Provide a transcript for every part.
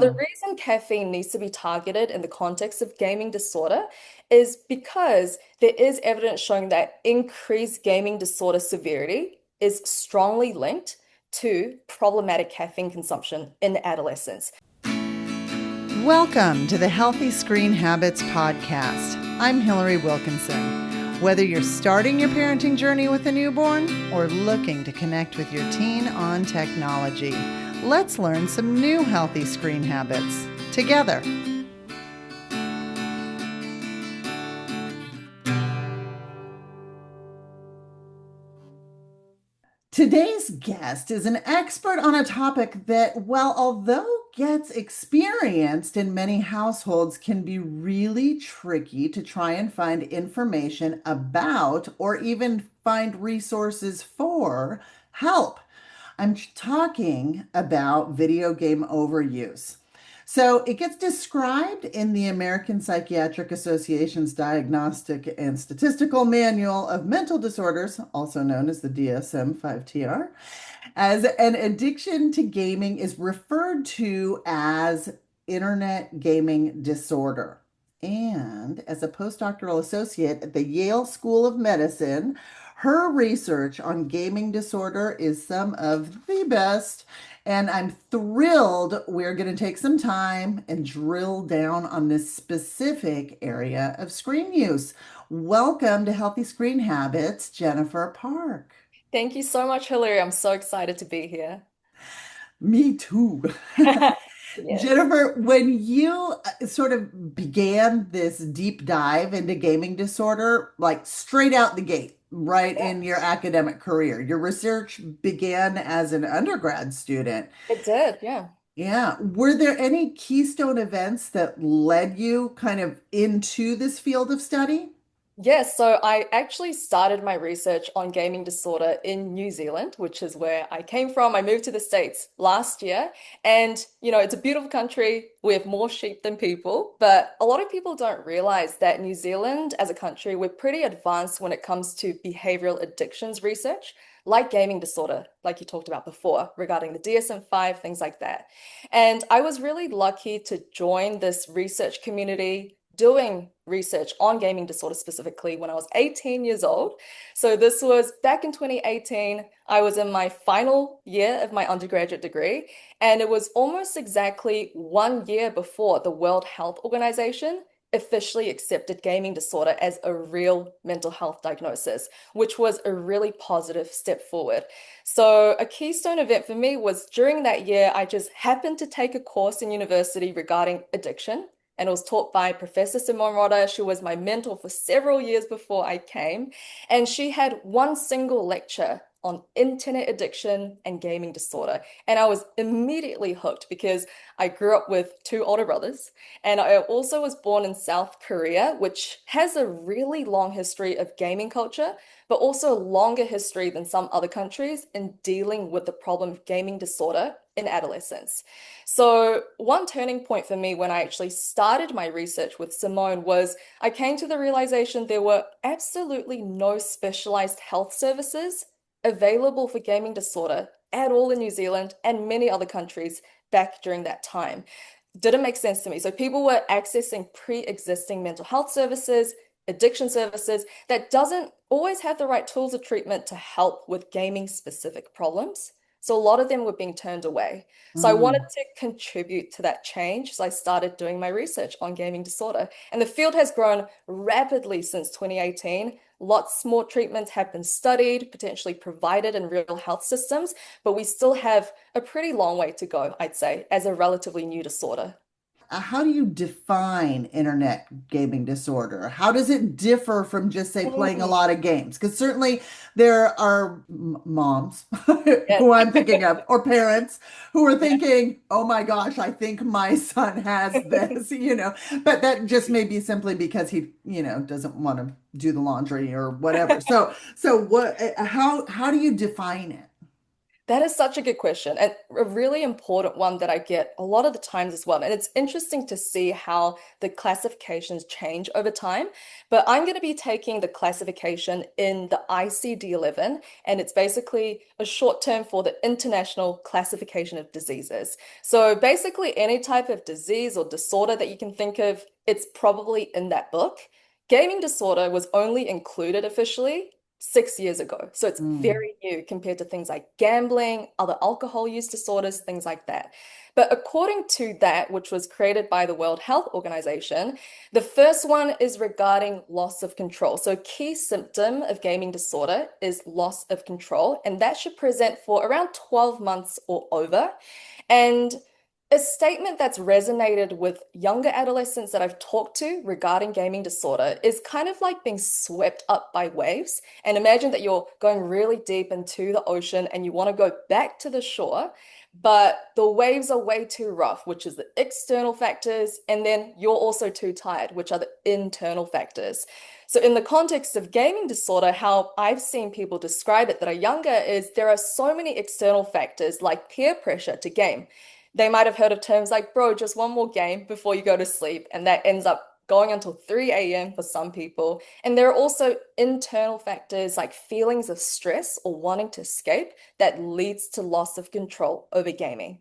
The reason caffeine needs to be targeted in the context of gaming disorder is because there is evidence showing that increased gaming disorder severity is strongly linked to problematic caffeine consumption in adolescents. Welcome to the Healthy Screen Habits Podcast. I'm Hillary Wilkinson. Whether you're starting your parenting journey with a newborn or looking to connect with your teen on technology, let's learn some new healthy screen habits together. Today's guest is an expert on a topic that, well, although gets experienced in many households, can be really tricky to try and find information about or even find resources for help. I'm talking about video game overuse. So it gets described in the American Psychiatric Association's Diagnostic and Statistical Manual of Mental Disorders, also known as the DSM-5-TR, as an addiction to gaming is referred to as internet gaming disorder. And as a postdoctoral associate at the Yale School of Medicine, her research on gaming disorder is some of the best. And I'm thrilled we're going to take some time and drill down on this specific area of screen use. Welcome to Healthy Screen Habits, Jennifer Park. Thank you so much, Hillary. I'm so excited to be here. Me too. Yes. Jennifer, when you sort of began this deep dive into gaming disorder, like straight out the gate, right Yeah, in your academic career, your research began as an undergrad student. it did. Yeah. Yeah. Were there any keystone events that led you kind of into this field of study? Yes, so I actually started my research on gaming disorder in New Zealand, which is where I came from. I moved to the States last year, and it's a beautiful country. We have more sheep than people, but a lot of people don't realize that New Zealand as a country, we're pretty advanced when it comes to behavioral addictions research, like gaming disorder, like you talked about before, regarding the DSM-5, things like that. And I was really lucky to join this research community doing research on gaming disorder specifically when I was 18 years old. So this was back in 2018. I was in my final year of my undergraduate degree, and it was almost exactly 1 year before the World Health Organization officially accepted gaming disorder as a real mental health diagnosis, which was a really positive step forward. So, a keystone event for me was during that year, I just happened to take a course in university regarding addiction, and it was taught by Professor Simone Rotter. She was my mentor for several years before I came, and she had one single lecture on internet addiction and gaming disorder. And I was immediately hooked because I grew up with two older brothers, and I also was born in South Korea, which has a really long history of gaming culture, but also a longer history than some other countries in dealing with the problem of gaming disorder in adolescence. So, one turning point for me when I actually started my research with Simone was I came to the realization there were absolutely no specialized health services available for gaming disorder at all in New Zealand and many other countries back during that time. Didn't make sense to me. So, people were accessing pre-existing mental health services, addiction services that doesn't always have the right tools of treatment to help with gaming specific problems. So a lot of them were being turned away. So I wanted Mm. to contribute to that change. So I started doing my research on gaming disorder. And the field has grown rapidly since 2018. Lots more treatments have been studied, potentially provided in real health systems, but we still have a pretty long way to go, I'd say, as a relatively new disorder. How do you define internet gaming disorder? How does it differ from just, say, playing a Mm, lot of games? Because certainly there are moms yeah. who I'm thinking of, or parents who are thinking, oh my gosh, I think my son has this, but that just may be simply because he, doesn't want to do the laundry or whatever. So what, how do you define it? That is such a good question, and a really important one that I get a lot of the times as well. And it's interesting to see how the classifications change over time. But I'm going to be taking the classification in the ICD-11, and it's basically a short term for the International Classification of Diseases. So basically, any type of disease or disorder that you can think of, it's probably in that book. Gaming disorder was only included officially 6 years ago. So it's Mm. very new compared to things like gambling, other alcohol use disorders, things like that. But according to that, which was created by the World Health Organization, the first one is regarding loss of control. So, a key symptom of gaming disorder is loss of control, and that should present for around 12 months or over. And a statement that's resonated with younger adolescents that I've talked to regarding gaming disorder is kind of like being swept up by waves. And imagine that you're going really deep into the ocean and you want to go back to the shore, but the waves are way too rough, which is the external factors. And then you're also too tired, which are the internal factors. So, in the context of gaming disorder, how I've seen people describe it that are younger is there are so many external factors like peer pressure to game. They might have heard of terms like, bro, just one more game before you go to sleep. And that ends up going until 3 a.m. for some people. And there are also internal factors like feelings of stress or wanting to escape that leads to loss of control over gaming.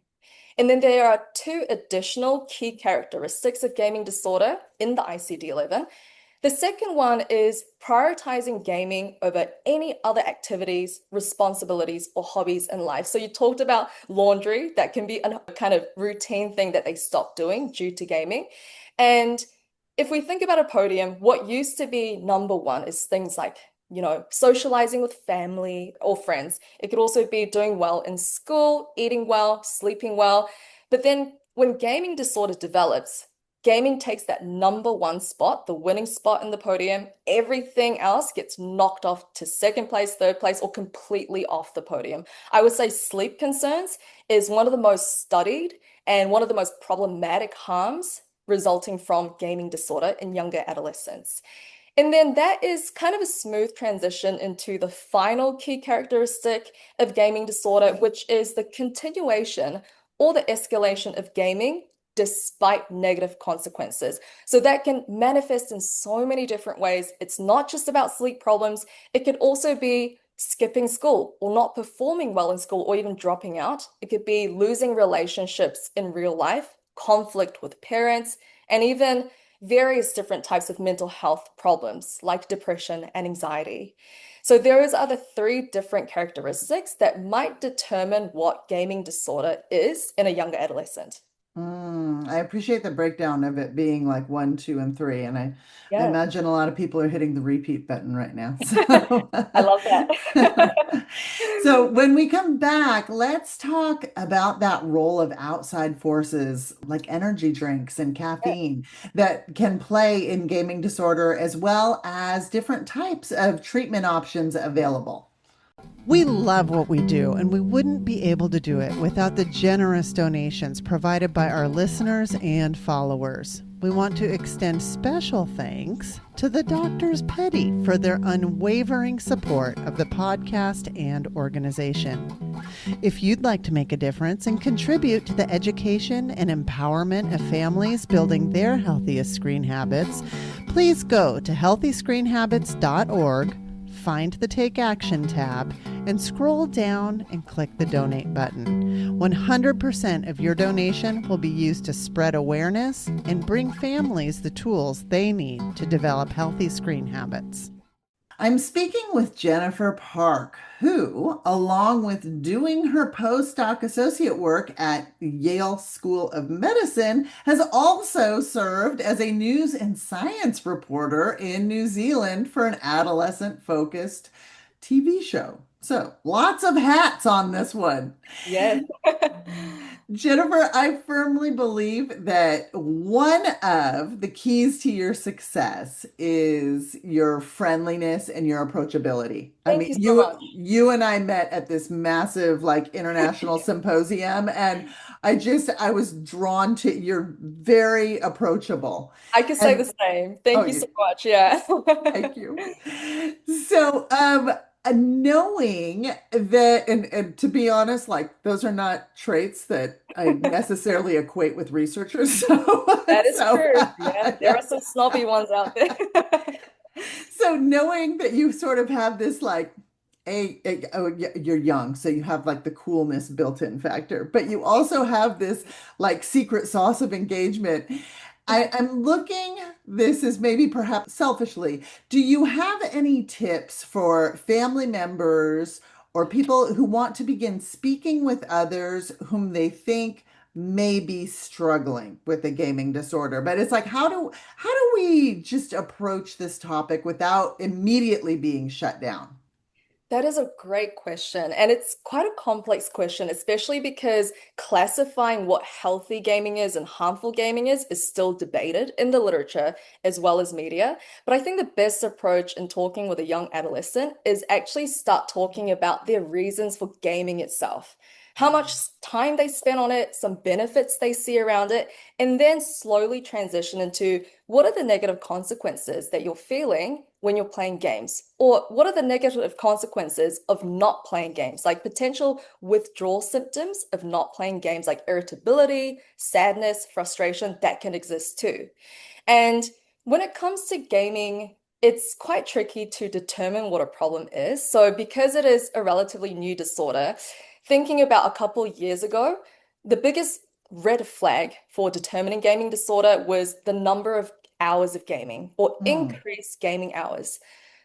And then there are two additional key characteristics of gaming disorder in the ICD-11. The second one is prioritizing gaming over any other activities, responsibilities, or hobbies in life. So you talked about laundry, that can be a kind of routine thing that they stop doing due to gaming. And if we think about a podium, what used to be number one is things like, socializing with family or friends. It could also be doing well in school, eating well, sleeping well. But then when gaming disorder develops, gaming takes that number one spot, the winning spot in the podium. Everything else gets knocked off to second place, third place, or completely off the podium. I would say sleep concerns is one of the most studied and one of the most problematic harms resulting from gaming disorder in younger adolescents. And then that is kind of a smooth transition into the final key characteristic of gaming disorder, which is the continuation or the escalation of gaming despite negative consequences. So that can manifest in so many different ways. It's not just about sleep problems, it could also be skipping school or not performing well in school or even dropping out. It could be losing relationships in real life, conflict with parents, and even various different types of mental health problems like depression and anxiety. So, those are the three different characteristics that might determine what gaming disorder is in a younger adolescent. I appreciate the breakdown of it being like one, two, and three. And I Yeah, imagine a lot of people are hitting the repeat button right now. So, I love that. so when we come back, let's talk about that role of outside forces like energy drinks and Yeah. caffeine that can play in gaming disorder, as well as different types of treatment options available. We love what we do, and we wouldn't be able to do it without the generous donations provided by our listeners and followers. We want to extend special thanks to the Doctors Petty for their unwavering support of the podcast and organization. If you'd like to make a difference and contribute to the education and empowerment of families building their healthiest screen habits, please go to healthyscreenhabits.org, find the Take Action tab, and scroll down and click the donate button. 100% of your donation will be used to spread awareness and bring families the tools they need to develop healthy screen habits. I'm speaking with Jennifer Park, who, along with doing her postdoc associate work at Yale School of Medicine, has also served as a news and science reporter in New Zealand for an adolescent-focused TV show. So, lots of hats on this one. Yes. Jennifer, I firmly believe that one of the keys to your success is your friendliness and your approachability. I Thank mean, you so you much. you and I met at this massive like international symposium, and I was drawn to you're very approachable. I could say And the same. oh, Thank you you so much. Yeah. thank you. So, knowing that, and to be honest, like those are not traits that I necessarily equate with researchers. That is So, true. Yeah, there yeah. are some snobby ones out there. So knowing that you sort of have this like oh, you're young, so you have like the coolness built-in factor, but you also have this like secret sauce of engagement. I'm looking, this is maybe perhaps selfishly. Do you have any tips for family members or people who want to begin speaking with others whom they think may be struggling with a gaming disorder? But it's like, how do we just approach this topic without immediately being shut down? That is a great question. And it's quite a complex question, especially because classifying what healthy gaming is and harmful gaming is still debated in the literature as well as media. But I think the best approach in talking with a young adolescent is actually start talking about their reasons for gaming itself, how much time they spend on it, some benefits they see around it, and then slowly transition into what are the negative consequences that you're feeling when you're playing games? Or what are the negative consequences of not playing games? Like potential withdrawal symptoms of not playing games, like irritability, sadness, frustration, that can exist too. And when it comes to gaming, it's quite tricky to determine what a problem is. So, because it is a relatively new disorder, thinking about a couple years ago, the biggest red flag for determining gaming disorder was the number of hours of gaming or Hmm. increased gaming hours.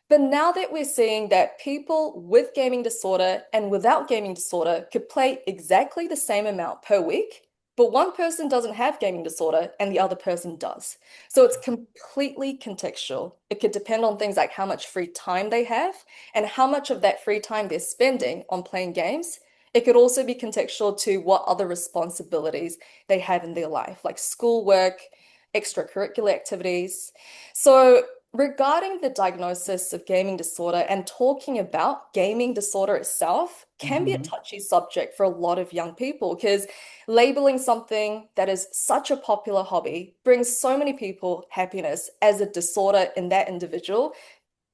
But now that we're seeing that people with gaming disorder and without gaming disorder could play exactly the same amount per week, but one person doesn't have gaming disorder and the other person does. So it's completely contextual. It could depend on things like how much free time they have and how much of that free time they're spending on playing games. It could also be contextual to what other responsibilities they have in their life, like schoolwork, extracurricular activities. So regarding the diagnosis of gaming disorder and talking about gaming disorder itself can be a Hmm. touchy subject for a lot of young people because labeling something that is such a popular hobby brings so many people happiness as a disorder in that individual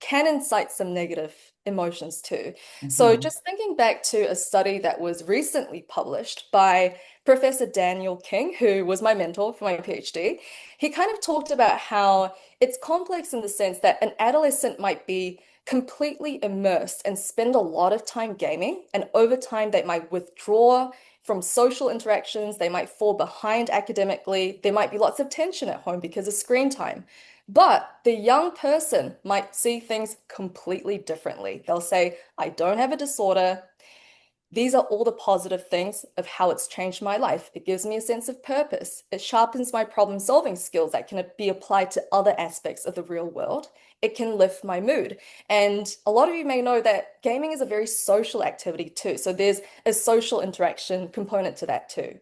can incite some negative emotions too. So, Hmm. just thinking back to a study that was recently published by Professor Daniel King, who was my mentor for my PhD, he kind of talked about how it's complex in the sense that an adolescent might be completely immersed and spend a lot of time gaming, and over time, they might withdraw from social interactions, they might fall behind academically, there might be lots of tension at home because of screen time. But the young person might see things completely differently. They'll say, I don't have a disorder. These are all the positive things of how it's changed my life. It gives me a sense of purpose. It sharpens my problem-solving skills that can be applied to other aspects of the real world. It can lift my mood. And a lot of you may know that gaming is a very social activity too. So there's a social interaction component to that too.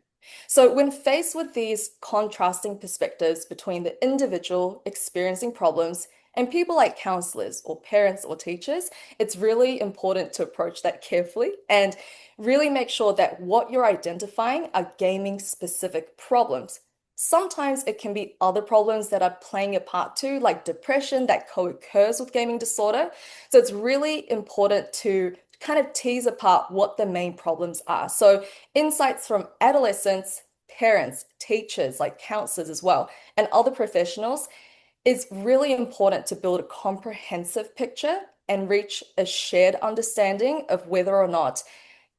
So when faced with these contrasting perspectives between the individual experiencing problems and people like counselors or parents or teachers, it's really important to approach that carefully and really make sure that what you're identifying are gaming specific problems. Sometimes it can be other problems that are playing a part too, like depression that co-occurs with gaming disorder. So it's really important to kind of tease apart what the main problems are. So insights from adolescents, parents, teachers, like counselors as well, and other professionals is really important to build a comprehensive picture and reach a shared understanding of whether or not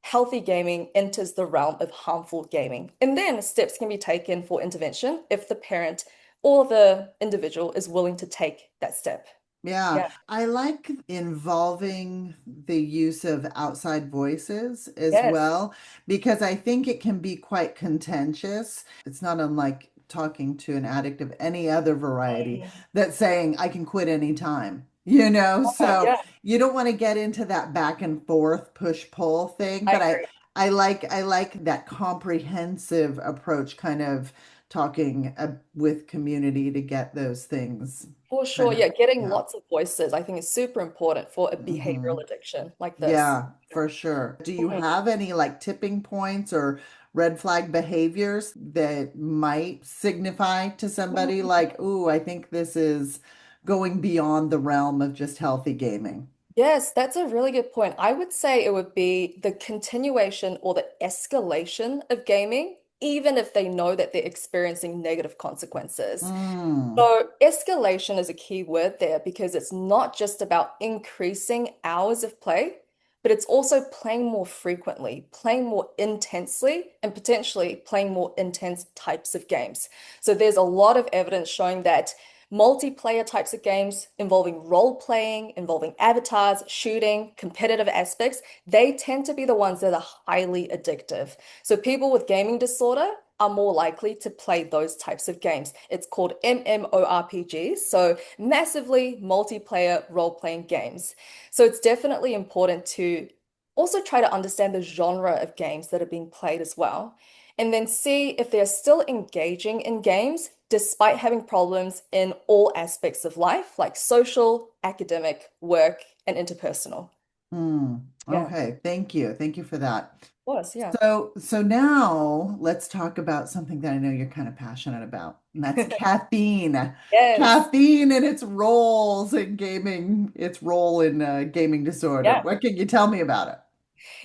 healthy gaming enters the realm of harmful gaming. And then steps can be taken for intervention if the parent or the individual is willing to take that step. Yeah, Yeah. I like involving the use of outside voices as Yes. well, because I think it can be quite contentious. It's not unlike talking to an addict of any other variety Mm. that's saying, I can quit anytime. So Yeah, you don't want to get into that back and forth push-pull thing, I but agree. I like that comprehensive approach, kind of talking with community to get those things For sure. kind of, Yeah, getting yeah. lots of voices, I think, is super important for a Hmm. behavioral addiction like this. Yeah, for sure. Do you Mhm. have any like tipping points or red flag behaviors that might signify to somebody like, ooh, I think this is going beyond the realm of just healthy gaming? Yes, that's a really good point. I would say it would be the continuation or the escalation of gaming, even if they know that they're experiencing negative consequences. Mm, So, escalation is a key word there because it's not just about increasing hours of play, but it's also playing more frequently, playing more intensely, and potentially playing more intense types of games. So, there's a lot of evidence showing that multiplayer types of games involving role playing, involving avatars, shooting, competitive aspects, they tend to be the ones that are highly addictive. So, people with gaming disorder are more likely to play those types of games. It's called MMORPGs, so massively multiplayer role-playing games. So it's definitely important to also try to understand the genre of games that are being played as well, and then see if they're still engaging in games despite having problems in all aspects of life, like social, academic, work, and interpersonal. mm. Yeah, of Okay, thank you. Thank you for that. course, yeah. So now let's talk about something that I know you're kind of passionate about, and that's caffeine. Yes. Caffeine and its roles in gaming, its role in gaming disorder. Yeah. What can you tell me about it?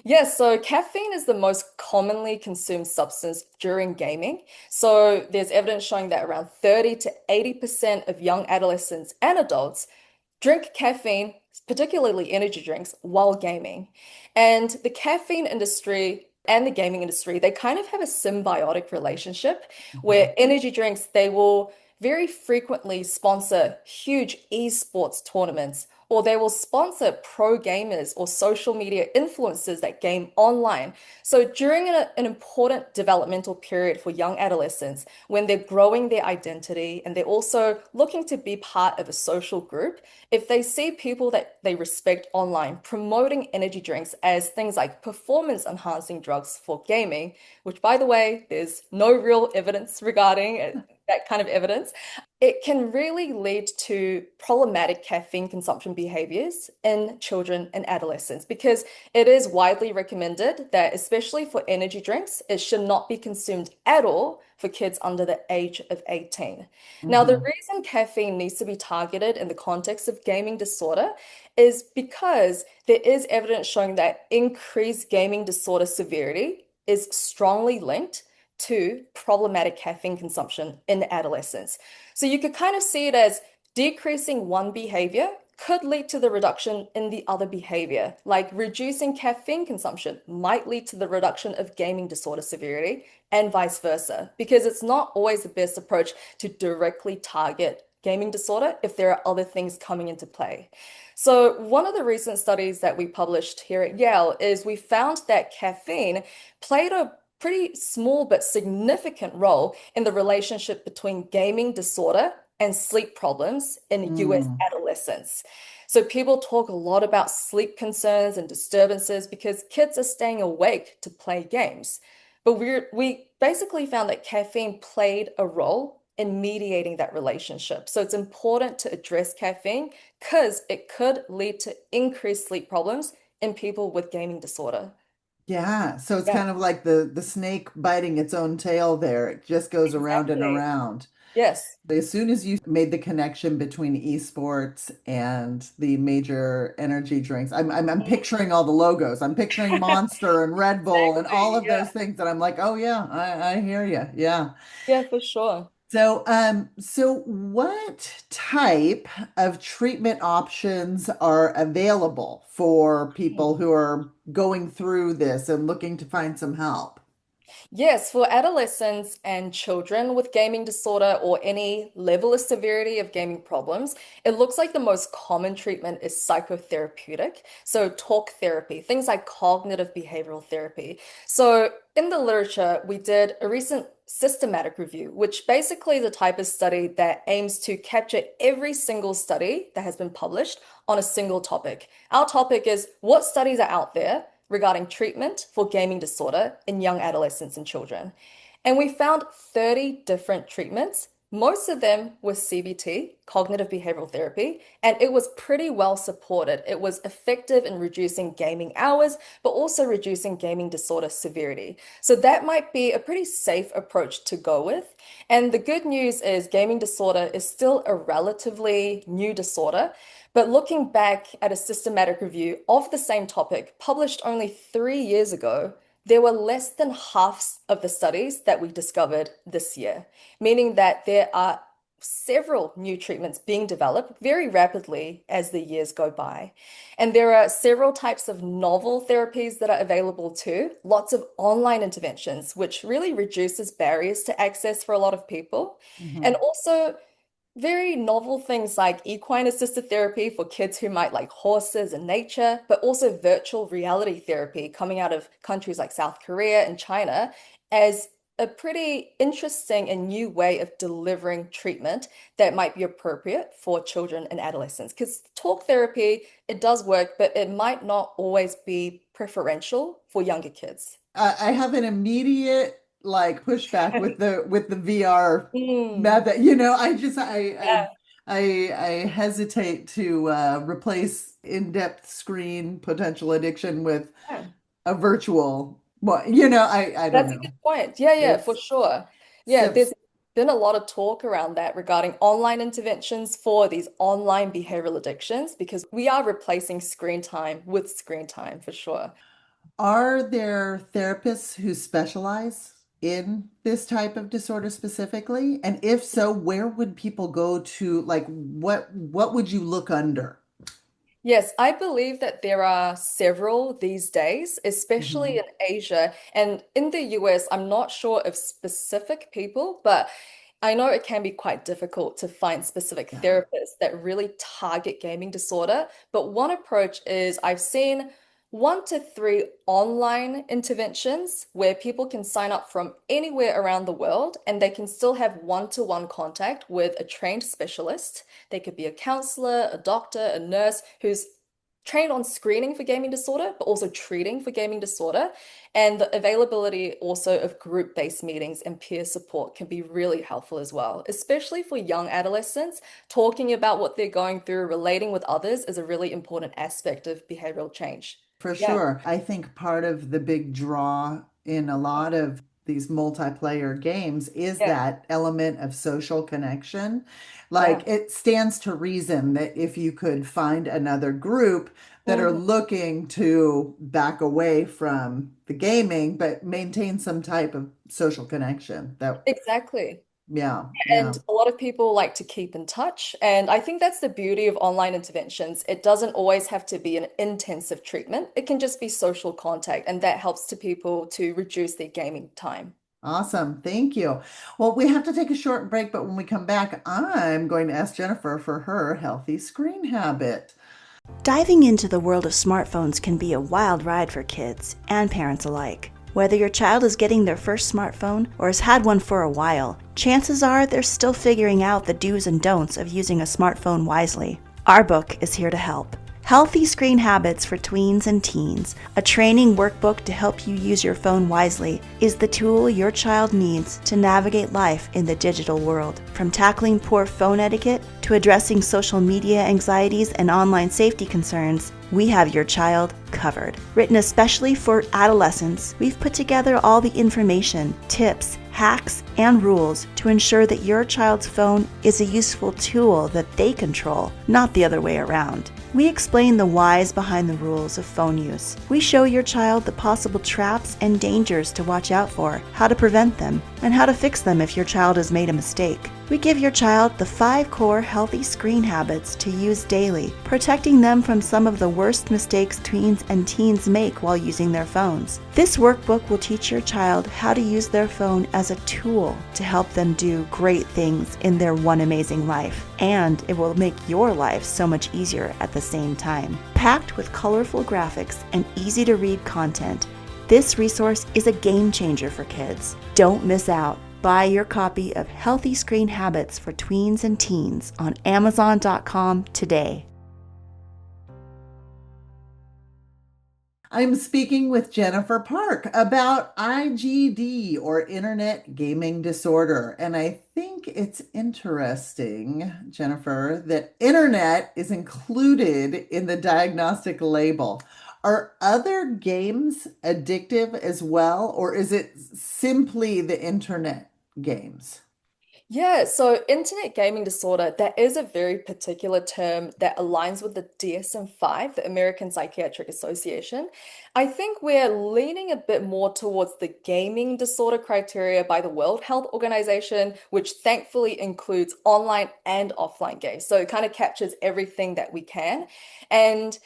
Yes, so caffeine is the most commonly consumed substance during gaming. So there's evidence showing that around 30 to 80% of young adolescents and adults drink caffeine, particularly energy drinks, while gaming. And the caffeine industry and the gaming industry, they kind of have a symbiotic relationship Mhm. where energy drinks, they will very frequently sponsor huge esports tournaments, or they will sponsor pro gamers or social media influencers that game online. So during an important developmental period for young adolescents, when they're growing their identity and they're also looking to be part of a social group, if they see people that they respect online promoting energy drinks as things like performance enhancing drugs for gaming, which by the way, there's no real evidence regarding that kind of evidence, it can really lead to problematic caffeine consumption behaviors in children and adolescents because it is widely recommended that, especially for energy drinks, it should not be consumed at all for kids under the age of 18. Now, the Mhm. reason caffeine needs to be targeted in the context of gaming disorder is because there is evidence showing that increased gaming disorder severity is strongly linked to problematic caffeine consumption in adolescents. So you could kind of see it as decreasing one behavior could lead to the reduction in the other behavior, like reducing caffeine consumption might lead to the reduction of gaming disorder severity and vice versa, because it's not always the best approach to directly target gaming disorder if there are other things coming into play. So, one of the recent studies that we published here at Yale is we found that caffeine played a pretty small but significant role in the relationship between gaming disorder and sleep problems in US Mm. adolescents. So people talk a lot about sleep concerns and disturbances because kids are staying awake to play games. But we basically found that caffeine played a role in mediating that relationship. So it's important to address caffeine because it could lead to increased sleep problems in people with gaming disorder. Yeah, so it's Yeah, kind of like the snake biting its own tail there. It just goes around and exactly. around. Yes. As soon as you made the connection between esports and the major energy drinks, I'm picturing all the logos. I'm picturing Monster and Red Bull and all Exactly. of those Yeah. things, and I'm like, oh yeah, I hear you. Yeah. Yeah, for sure. So what type of treatment options are available for people who are going through this and looking to find some help? Yes, for adolescents and children with gaming disorder or any level of severity of gaming problems, it looks like the most common treatment is psychotherapeutic. So, talk therapy, things like cognitive behavioral therapy. So, in the literature, we did a recent systematic review, which basically is a type of study that aims to capture every single study that has been published on a single topic. Our topic is what studies are out there regarding treatment for gaming disorder in young adolescents and children. And we found 30 different treatments. Most of them were CBT, cognitive behavioral therapy, and it was pretty well supported. It was effective in reducing gaming hours, but also reducing gaming disorder severity. So that might be a pretty safe approach to go with. And the good news is gaming disorder is still a relatively new disorder, But looking back at a systematic review of the same topic, published only 3 years ago, there were less than half of the studies that we discovered this year, meaning that there are several new treatments being developed very rapidly as the years go by. And there are several types of novel therapies that are available too, lots of online interventions, which really reduces barriers to access for a lot of people. And Mhm. also, very novel things like equine assisted therapy for kids who might like horses and nature, but also virtual reality therapy coming out of countries like South Korea and China as a pretty interesting and new way of delivering treatment that might be appropriate for children and adolescents. Because talk therapy, it does work, but it might not always be preferential for younger kids. I have an immediate like pushback with the VR Mm, method. I just yeah. I hesitate to replace in-depth screen potential addiction with Yeah. a virtual. Well, I don't That's a know. good point. Yeah, yeah, for It's sure. Yeah, so there's been a lot of talk around that regarding online interventions for these online behavioral addictions because we are replacing screen time with screen time for sure. are there therapists who specialize in this type of disorder specifically? And if so, where would people go to, like, what would you look under? Yes, I believe that there are several these days, especially Mhm. in Asia and in the US. I'm not sure of specific people, but I know it can be quite difficult to find specific Yeah. therapists that really target gaming disorder. But one approach is I've seen 1 to 3 online interventions where people can sign up from anywhere around the world and they can still have one-to-one contact with a trained specialist. They could be a counselor, a doctor, a nurse who's trained on screening for gaming disorder, but also treating for gaming disorder. And the availability also of group-based meetings and peer support can be really helpful as well, especially for young adolescents. Talking about what they're going through, relating with others is a really important aspect of behavioral change. For Yeah, sure. I think part of the big draw in a lot of these multiplayer games is yeah, that element of social connection. yeah. Like it stands to reason that if you could find another group that are Mhm. looking to back away from the gaming, but maintain some type of social connection, that, Exactly. yeah, And yeah. a lot of people like to keep in touch. And I think that's the beauty of online interventions. It doesn't always have to be an intensive treatment, it can just be social contact. And that helps to people to reduce their gaming time. Awesome. Thank you. Well, we have to take a short break, but when we come back, I'm going to ask Jennifer for her healthy screen habit. Diving into the world of smartphones can be a wild ride for kids and parents alike. Whether your child is getting their first smartphone or has had one for a while, chances are they're still figuring out the do's and don'ts of using a smartphone wisely. Our book is here to help. Healthy Screen Habits for Tweens and Teens, a training workbook to help you use your phone wisely, is the tool your child needs to navigate life in the digital world. From tackling poor phone etiquette to addressing social media anxieties and online safety concerns, we have your child covered. Written especially for adolescents, we've put together all the information, tips, hacks, and rules to ensure that your child's phone is a useful tool that they control, not the other way around. We explain the whys behind the rules of phone use. We show your child the possible traps and dangers to watch out for, how to prevent them, and how to fix them if your child has made a mistake. We give your child the 5 core healthy screen habits to use daily, protecting them from some of the worst mistakes tweens and teens make while using their phones. This workbook will teach your child how to use their phone as a tool to help them do great things in their one amazing life, and it will make your life so much easier at the same time. Packed with colorful graphics and easy to read content, this resource is a game changer for kids. Don't miss out. Buy your copy of Healthy Screen Habits for Tweens and Teens on Amazon.com today. I'm speaking with Jennifer Park about IGD or Internet Gaming Disorder. And I think it's interesting, Jennifer, that internet is included in the diagnostic label. Are other games addictive as well, or is it simply the internet games? Yeah, so internet gaming disorder, that is a very particular term that aligns with the DSM-5, the American Psychiatric Association. I think we're leaning a bit more towards the gaming disorder criteria by the World Health Organization, which thankfully includes online and offline games. So it kind of captures everything that we can. And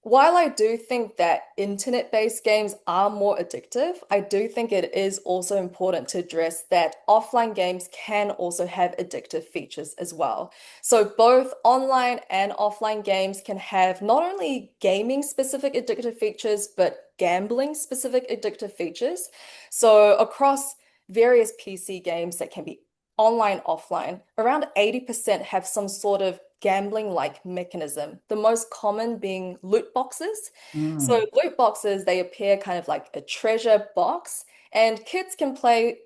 while I do think that internet-based games are more addictive, I do think it is also important to address that offline games can also have addictive features as well. So both online and offline games can have not only gaming-specific addictive features, but gambling-specific addictive features. So across various PC games that can be online, offline, around 80% have some sort of gambling-like mechanism. The most common being loot boxes. So Mm. loot boxes, they appear kind of like a treasure box, and kids can play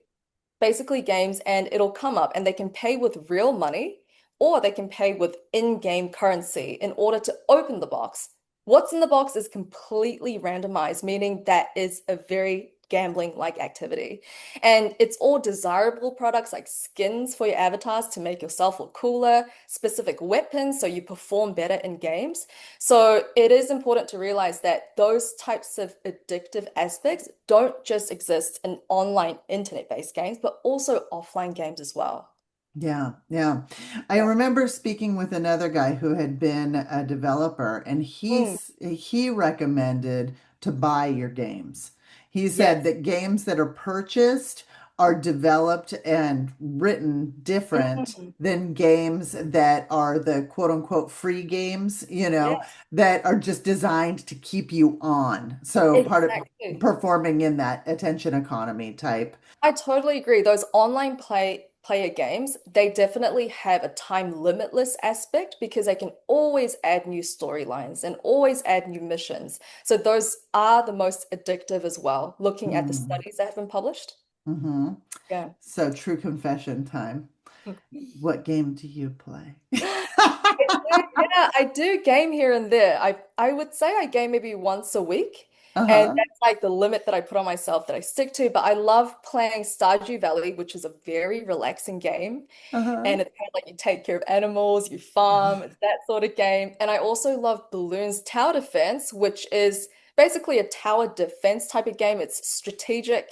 basically games and it'll come up and they can pay with real money or they can pay with in-game currency in order to open the box. What's in the box is completely randomized, meaning that is a very gambling-like activity. And it's all desirable products like skins for your avatars to make yourself look cooler, specific weapons so you perform better in games. So it is important to realize that those types of addictive aspects don't just exist in online internet-based games, but also offline games as well. Yeah, yeah. I Yeah. remember speaking with another guy who had been a developer, and Mm, he recommended to buy your games. He said yes. that games that are purchased are developed and written different Mhm. than games that are the quote unquote free games, Yes, that are just designed to keep you on. So part of exactly. performing in that attention economy type. I totally agree. Those online player games, they definitely have a time limitless aspect because they can always add new storylines and always add new missions. So those are the most addictive as well, looking at the Mm. studies that have been published. Hmm. Yeah. So true confession time. What game do you play? Yeah, I do game here and there. I would say I game maybe once a week, and Uh-huh. that's like the limit that I put on myself that I stick to. But I love playing Stardew Valley, which is a very relaxing game. Uh-huh. And it's kind of like you take care of animals, you farm, it's that sort of game. And I also love Balloons Tower Defense, which is basically a tower defense type of game. It's strategic.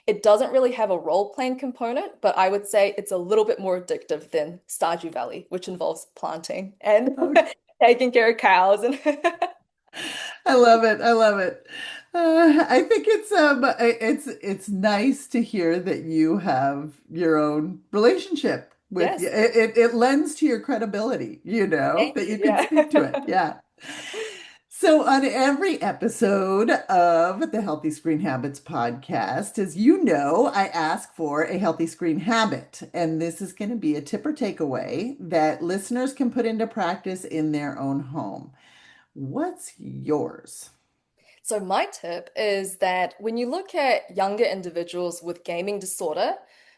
It doesn't really have a role-playing component, but I would say it's a little bit more addictive than Stardew Valley, which involves planting and Okay. taking care of cows and I love it. I love it. I think it's nice to hear that you have your own relationship with yes, it lends to your credibility, thank that you. you can Yeah. speak to it. Yeah. So, on every episode of the Healthy Screen Habits podcast, as you know, I ask for a healthy screen habit. And this is going to be a tip or takeaway that listeners can put into practice in their own home. What's yours? So my tip is that when you look at younger individuals with gaming disorder,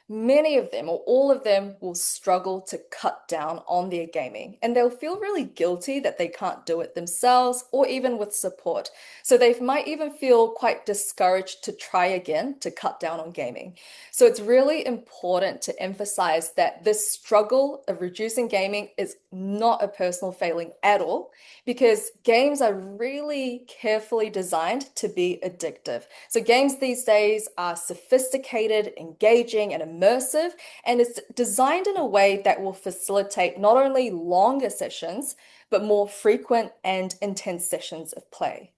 many of them or all of them will struggle to cut down on their gaming and they'll feel really guilty that they can't do it themselves or even with support. So they might even feel quite discouraged to try again to cut down on gaming. So it's really important to emphasize that this struggle of reducing gaming is not a personal failing at all because games are really carefully designed to be addictive. So games these days are sophisticated, engaging, and immersive, and it's designed in a way that will facilitate not only longer sessions, but more frequent and intense sessions of play.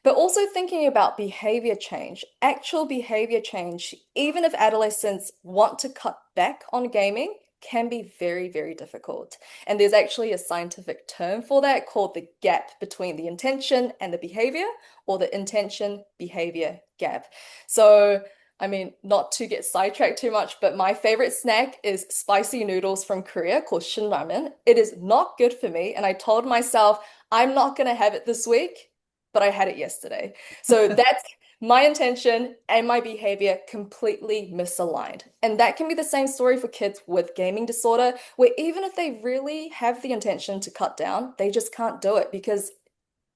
But also thinking about behavior change, actual behavior change, even if adolescents want to cut back on gaming, can be very, very difficult. And there's actually a scientific term for that called the gap between the intention and the behavior, or the intention behavior gap. So, I mean, not to get sidetracked too much, but my favorite snack is spicy noodles from Korea called shin ramen. It is not good for me. And I told myself, I'm not going to have it this week, but I had it yesterday. So that's my intention and my behavior completely misaligned. And that can be the same story for kids with gaming disorder, where even if they really have the intention to cut down, they just can't do it because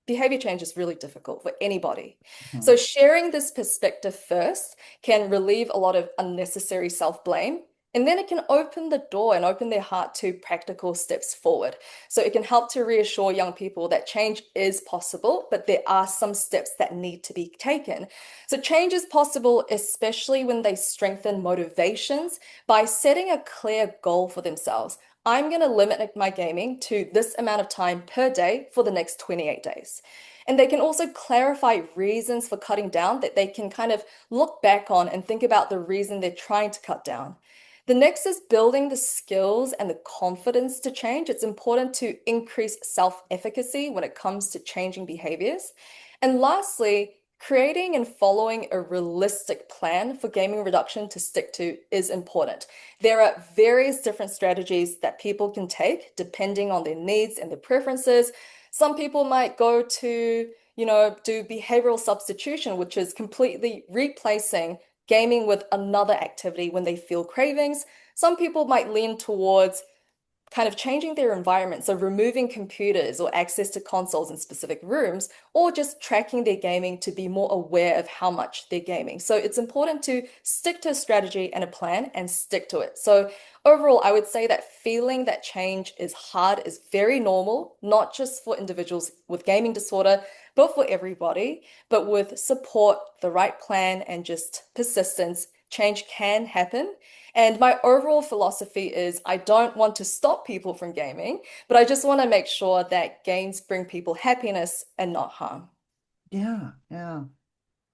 behavior change is really difficult for anybody. Hmm. So sharing this perspective first can relieve a lot of unnecessary self-blame And then it can open the door and open their heart to practical steps forward. So it can help to reassure young people that change is possible, but there are some steps that need to be taken. So change is possible, especially when they strengthen motivations by setting a clear goal for themselves. I'm going to limit my gaming to this amount of time per day for the next 28 days. And they can also clarify reasons for cutting down that they can kind of look back on and think about the reason they're trying to cut down. The next is building the skills and the confidence to change. It's important to increase self-efficacy when it comes to changing behaviors. And lastly, creating and following a realistic plan for gaming reduction to stick to is important. There are various different strategies that people can take depending on their needs and their preferences. Some people might go to, do behavioral substitution, which is completely replacing gaming with another activity when they feel cravings. Some people might lean towards kind of changing their environment, so removing computers or access to consoles in specific rooms, or just tracking their gaming to be more aware of how much they're gaming. So it's important to stick to a strategy and a plan and stick to it. So overall, I would say that feeling that change is hard is very normal, not just for individuals with gaming disorder, but for everybody. But with support, the right plan, and just persistence, change can happen. And my overall philosophy is I don't want to stop people from gaming, but I just want to make sure that games bring people happiness and not harm. Yeah, yeah.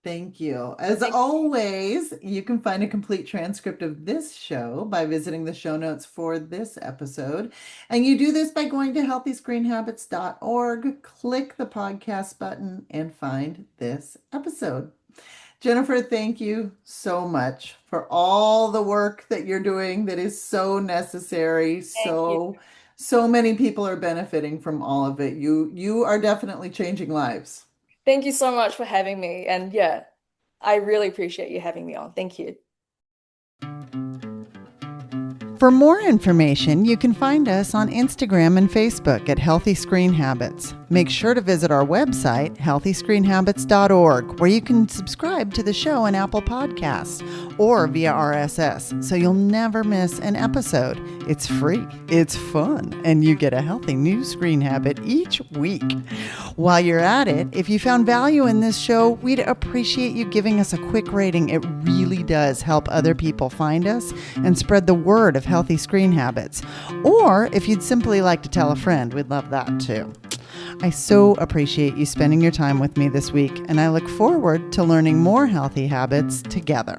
Thank you. As Thank always, you can find a complete transcript of this show by visiting the show notes for this episode. And you do this by going to healthyscreenhabits.org, click the podcast button, and find this episode. Jennifer, thank you so much for all the work that you're doing that is so necessary. Thank you. So many people are benefiting from all of it. You are definitely changing lives. Thank you so much for having me. And yeah, I really appreciate you having me on. Thank you. For more information, you can find us on Instagram and Facebook at Healthy Screen Habits. Make sure to visit our website, healthyscreenhabits.org, where you can subscribe to the show in Apple Podcasts or via RSS, so you'll never miss an episode. It's free, it's fun, and you get a healthy new screen habit each week. While you're at it, if you found value in this show, we'd appreciate you giving us a quick rating. It really does help other people find us and spread the word of healthy screen habits. Or if you'd simply like to tell a friend, we'd love that too. I so appreciate you spending your time with me this week, and I look forward to learning more healthy habits together.